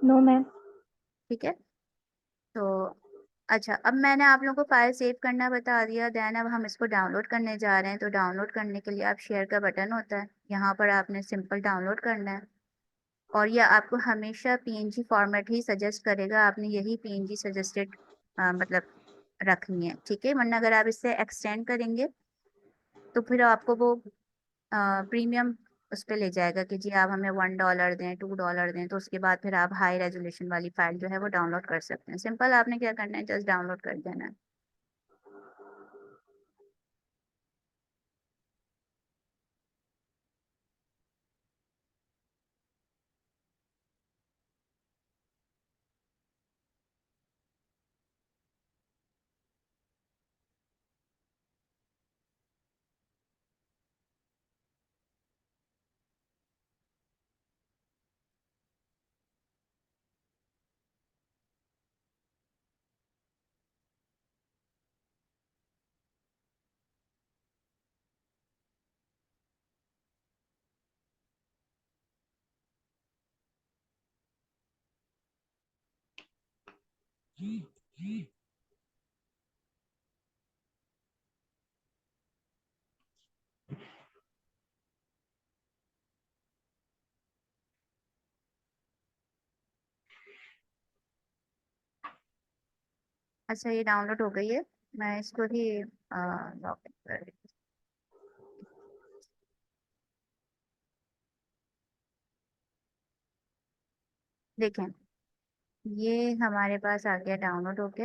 C: No ma'am.
A: ठीक है। तो अच्छा, अब मैंने आप लोगों को फाइल सेव करना बता दिया। देन अब हम इसको डाउनलोड करने जा रहे हैं। तो डाउनलोड करने के लिए आप शेयर का बटन होता है, यहाँ पर आपने सिंपल डाउनलोड करना है। और ये आपको हमेशा पीएनजी फॉर्मेट ही सजेस्ट करेगा, आपने यही पीएनजी सजेस्टेड मतलब रखनी है, ठीक है। वरना अगर आप इससे एक्सटेंड करेंगे तो फिर आपको वो प्रीमियम उस पर ले जाएगा कि जी आप हमें $1 दें, $2 दें, तो उसके बाद फिर आप हाई रेजोल्यूशन वाली फाइल जो है वो डाउनलोड कर सकते हैं। सिंपल आपने क्या करना है, जस्ट डाउनलोड कर देना है। अच्छा, ये डाउनलोड हो गई है। मैं इसको ही लॉग इन कर रही हूँ। देखें, ये हमारे पास आ गया डाउनलोड होके,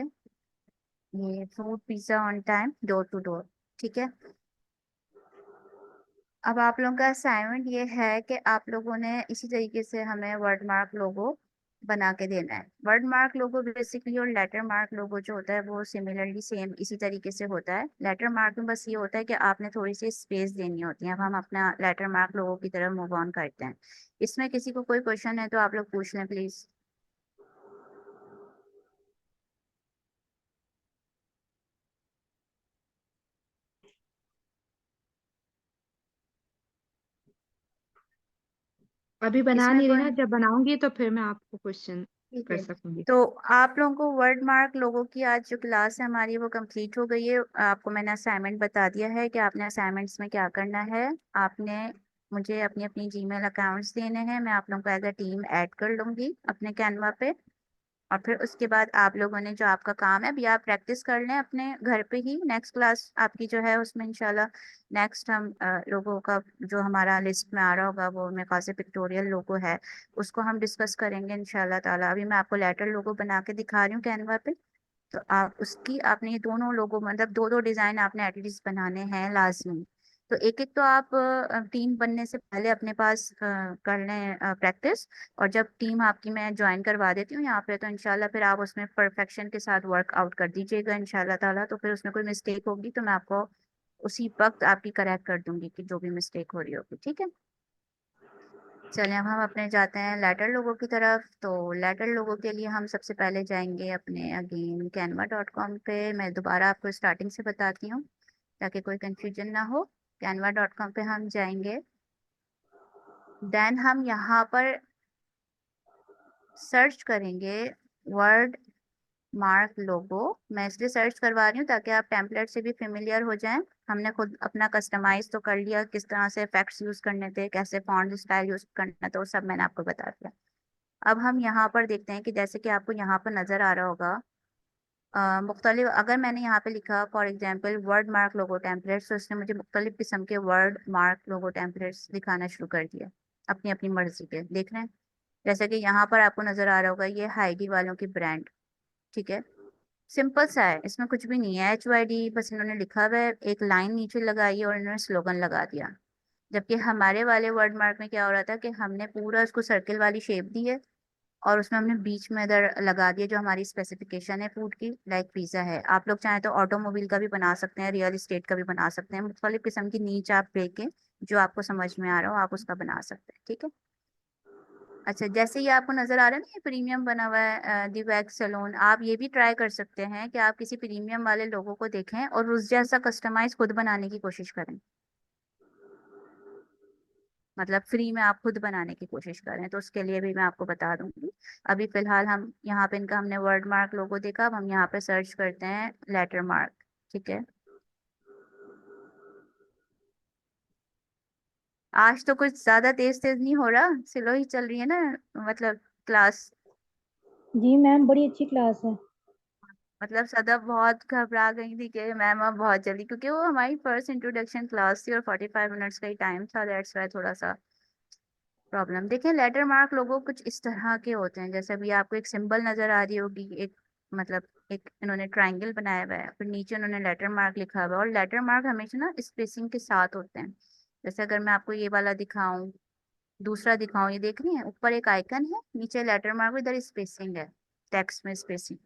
A: ये food pizza on time door to door. ठीक है, अब आप लोगों का असाइनमेंट ये है कि आप लोगों ने इसी तरीके से हमें वर्ड मार्क लोगो बना के देना है। वर्ड मार्क लोगो बेसिकली और लेटर मार्क लोगो जो होता है वो सिमिलरली सेम इसी तरीके से होता है। लेटर मार्क में बस ये होता है कि आपने थोड़ी सी स्पेस देनी होती है। अब हम अपना लेटर मार्क लोगो की तरफ मूव ऑन करते हैं। इसमें किसी को कोई क्वेश्चन है तो आप लोग पूछ लें प्लीज।
B: अभी बना
A: इसमें
B: नहीं रही
A: कोई,
B: ना, जब बनाऊंगी तो फिर मैं आपको क्वेश्चन
A: ठीक
B: कर
A: है,
B: सकूंगी।
A: तो आप लोगों को वर्ड मार्क लोगों की आज जो क्लास है हमारी वो कंप्लीट हो गई है। आपको मैंने असाइनमेंट बता दिया है कि आपने असाइनमेंट्स में क्या करना है। आपने मुझे अपनी अपनी जीमेल अकाउंट्स देने हैं, मैं आप लोगों को एज अ टीम ऐड कर लूंगी अपने कैनवा पे। और फिर उसके बाद आप लोगों ने जो आपका काम है अभी आप प्रैक्टिस कर लें अपने घर पे ही। नेक्स्ट क्लास आपकी जो है उसमें इंशाल्लाह नेक्स्ट हम लोगों का जो हमारा लिस्ट में आ रहा होगा वो मेरे ख्याल से पिक्टोरियल लोगो है, उसको हम डिस्कस करेंगे इंशाल्लाह ताला। अभी मैं आपको लेटर लोगो बना के दिखा रही हूँ कैनवा पे। तो आप उसकी आपने ये दोनों लोगों मतलब दो दो डिजाइन आपने एटलीस्ट बनाने हैं लाजमी। तो एक एक तो आप टीम बनने से पहले अपने पास कर लें प्रैक्टिस। और जब टीम आपकी मैं ज्वाइन करवा देती हूँ यहाँ पे तो इंशाल्लाह फिर आप उसमें परफेक्शन के साथ वर्क आउट कर दीजिएगा इंशाल्लाह ताला। तो फिर उसमें कोई मिस्टेक होगी तो मैं आपको उसी वक्त आपकी करेक्ट कर दूंगी कि जो भी मिस्टेक हो रही होगी। ठीक है, चलिए अब हम अपने जाते हैं लेटर लोगों की तरफ। तो लेटर लोगों के लिए हम सबसे पहले जाएंगे अपने अगेन canva.com पे। मैं दोबारा आपको स्टार्टिंग से बताती हूँ ताकि कोई कंफ्यूजन ना हो। canva.com पे हम जाएंगे, देन हम यहाँ पर सर्च करेंगे वर्ड मार्क लोगो। मैं इसलिए सर्च करवा रही हूँ ताकि आप टेम्पलेट से भी फेमिलियर हो जाएं। हमने खुद अपना कस्टमाइज तो कर लिया, किस तरह से इफेक्ट्स यूज करने थे, कैसे फॉन्ट स्टाइल यूज करना था, वो सब मैंने आपको बता दिया। अब हम यहाँ पर देखते हैं कि जैसे कि आपको यहाँ पर नजर आ रहा होगा मुख्तलिफ, अगर मैंने यहाँ पे लिखा for example word mark logo templates तो इसने मुझे मुख्तलिफ किस्म के वर्ड मार्क लोगो टेम्पलेट्स दिखाना शुरू कर दिया अपनी अपनी मर्जी के। देख रहे हैं, जैसे कि यहाँ पर आपको नजर आ रहा होगा ये हाइडी वालों की ब्रांड। ठीक है, सिंपल सा है, इसमें कुछ भी नहीं है। HYD बस इन्होंने लिखा हुआ है, एक लाइन नीचे लगाई है और इन्होंने स्लोगन लगा दिया। जबकि हमारे वाले वर्ड मार्क में क्या हो रहा था कि हमने पूरा उसको सर्किल वाली शेप दी है और उसमें हमने बीच में इधर लगा दिया जो हमारी स्पेसिफिकेशन है फूड की। लाइक पिज्जा है, आप लोग चाहें तो ऑटोमोबाइल का भी बना सकते हैं, रियल एस्टेट का भी बना सकते हैं, मुख्तलिफ किस्म की नीच आप लेके जो आपको समझ में आ रहा हो आप उसका बना सकते हैं। ठीक है, अच्छा जैसे ये आपको नजर आ रहा है ना ये प्रीमियम बना हुआ है दी वैक्स सैलून, आप ये भी ट्राई कर सकते हैं कि आप किसी प्रीमियम वाले लोगों को देखें और उस जैसा कस्टमाइज खुद बनाने की कोशिश करें। मतलब फ्री में आप खुद बनाने की कोशिश करें, तो उसके लिए भी मैं आपको बता दूंगी। अभी फिलहाल हम यहाँ पे इनका हमने वर्ड मार्क लोगो देखा, अब हम यहाँ पे सर्च करते हैं लेटर मार्क। ठीक है, आज तो कुछ ज्यादा तेज तेज नहीं हो रहा, स्लो ही चल रही है ना मतलब क्लास।
C: जी मैम, बड़ी अच्छी क्लास है।
A: मतलब सदा बहुत घबरा गई थी कि मैम अब बहुत जल्दी, क्योंकि वो हमारी फर्स्ट इंट्रोडक्शन क्लास थी और 45 मिनट्स का ही टाइम था, दैट्स वाई थोड़ा सा प्रॉब्लम। देखिए लेटर मार्क लोगो कुछ इस तरह के होते हैं, जैसे अभी आपको एक सिंबल नजर आ रही होगी, एक मतलब एक इन्होंने ट्रायंगल बनाया हुआ है, फिर नीचे उन्होंने लेटर मार्क लिखा हुआ है। और लेटर मार्क हमेशा ना स्पेसिंग के साथ होते हैं। जैसे अगर मैं आपको ये वाला दिखाऊं, दूसरा दिखाऊं, ये देख रही हैं ऊपर एक आइकन है, नीचे लेटर मार्क, इधर स्पेसिंग है, टेक्स्ट में स्पेसिंग।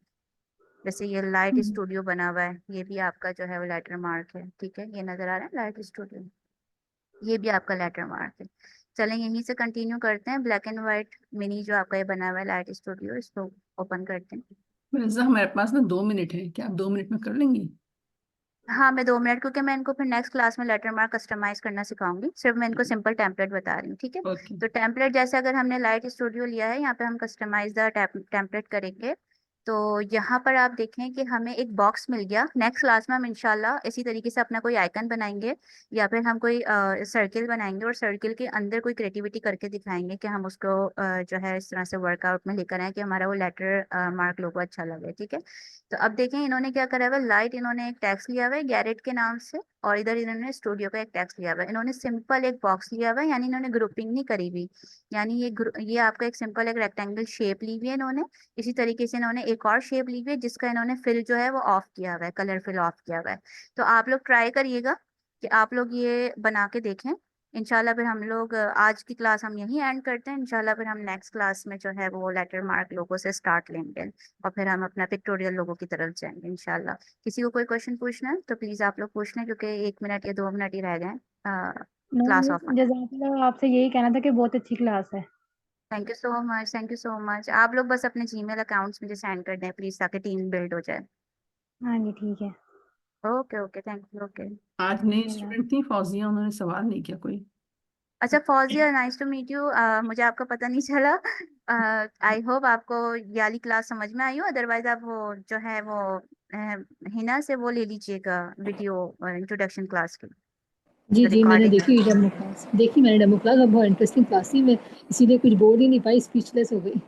A: जैसे ये लाइट
C: हम्म।
A: स्टूडियो बना हुआ है, ये भी आपका जो है वो लेटर मार्क है। ठीक है, ये नजर आ रहा है लाइट स्टूडियो, ये भी आपका लेटर मार्क है। चलें यहीं से कंटिन्यू करते हैं, ब्लैक एंड व्हाइट मिनी जो आपका ये बना हुआ है लाइट स्टूडियो, इसको ओपन करते हैं।
D: मिर्जा हमारे पास ना 2 मिनट है, क्या आप 2 मिनट में कर लेंगी?
A: हाँ मैं 2 मिनट, क्योंकि मैं इनको फिर नेक्स्ट क्लास में लेटर मार्क कस्टमाइज करना सिखाऊंगी, सिर्फ मैं इनको सिंपल टेम्पलेट बता रही हूँ। ठीक है,
D: ओके।
A: तो टेम्पलेट जैसे अगर हमने लाइट स्टूडियो लिया है, यहाँ पे हम कस्टमाइज द टेम्पलेट करेंगे। तो यहाँ पर आप देखें कि हमें एक बॉक्स मिल गया। नेक्स्ट क्लास में हम इंशाल्लाह इसी तरीके से अपना कोई आइकन बनाएंगे या फिर हम कोई सर्किल बनाएंगे और सर्किल के अंदर कोई क्रिएटिविटी करके दिखाएंगे कि हम उसको जो है इस तरह से वर्कआउट में लेकर आए कि हमारा वो लेटर मार्क लोगो अच्छा लगे। ठीक है, तो अब देखें इन्होंने क्या करा हुआ है, लाइट इन्होंने एक टैक्स लिया हुआ है गैरेट के नाम से, और इधर इन्होंने स्टूडियो का एक टैक्स लिया हुआ है। इन्होंने सिंपल एक बॉक्स लिया हुआ है, यानी इन्होंने ग्रुपिंग नहीं करी हुई, यानी ये आपका एक सिंपल एक रेक्टेंगल शेप ली हुई है इन्होंने। इसी तरीके से इन्होंने एक और शेप ली हुई है जिसका इन्होंने फिल जो है वो ऑफ किया हुआ है, कलर फिल ऑफ किया हुआ है। तो आप लोग ट्राई करिएगा कि आप लोग ये बना के देखें। इंशाल्लाह फिर हम लोग आज की क्लास हम यहीं एंड करते हैं। इंशाल्लाह फिर हम नेक्स्ट क्लास में जो है वो लेटर मार्क लोगों से स्टार्ट लेंगे, और फिर हम अपना पिक्टोरियल लोगों की तरफ जाएंगे इंशाल्लाह। किसी को कोई क्वेश्चन पूछना है तो प्लीज आप लोग पूछ लें, क्योंकि 1 मिनट या 2 मिनट ही रह गए
C: नहीं
A: क्लास
C: मिस,
A: ऑफ।
C: जज़ाकल्लाह, आपसे यही कहना था कि बहुत अच्छी क्लास है।
A: Thank you so much, thank you so much. आप लोग बस अपने जीमेल अकाउंट्स मुझे सेंड कर दें प्लीज, ताकि टीम बिल्ड हो जाए।
C: हाँ जी ठीक है।
A: Okay okay, thank you. Okay.
D: आज नई
C: अल्लाह।
D: स्टूडेंट थी फौजिया, उन्होंने सवाल नहीं किया कोई।
A: अच्छा Fauzia, nice to meet you. मुझे आपका पता नहीं चला। आई होप आपको ये वाली क्लास समझ में आई हो, अदरवाइज आप वो जो है वो हिना से वो ले लीजिएगा वीडियो इंट्रोडक्शन क्लास की
E: जी
A: जो
E: जी, मैंने
A: रिकॉर्डिंग है।
E: देखी डेमो क्लास, देखी मैंने डेमो क्लास, और बहुत इंटरेस्टिंग क्लास थी। मैं इसीलिए कुछ बोल ही नहीं पाई, स्पीचलेस हो गई।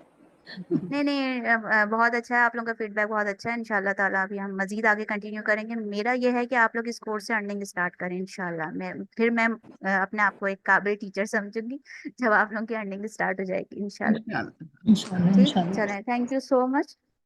A: नहीं नहीं, बहुत अच्छा है, आप लोगों का फीडबैक बहुत अच्छा है। इंशाल्लाह ताला अभी हम मजीद आगे कंटिन्यू करेंगे। मेरा ये है कि आप लोग इस कोर्स से अर्निंग स्टार्ट करें इंशाल्लाह। मैं अपने आप को एक काबिल टीचर समझूंगी जब आप लोगों की अर्निंग स्टार्ट हो जाएगी इंशाल्लाह।
E: इंशाल्लाह इंशाल्लाह
A: ठीक,
E: इंशाल्लाह।
A: चलें, थैंक यू सो मच।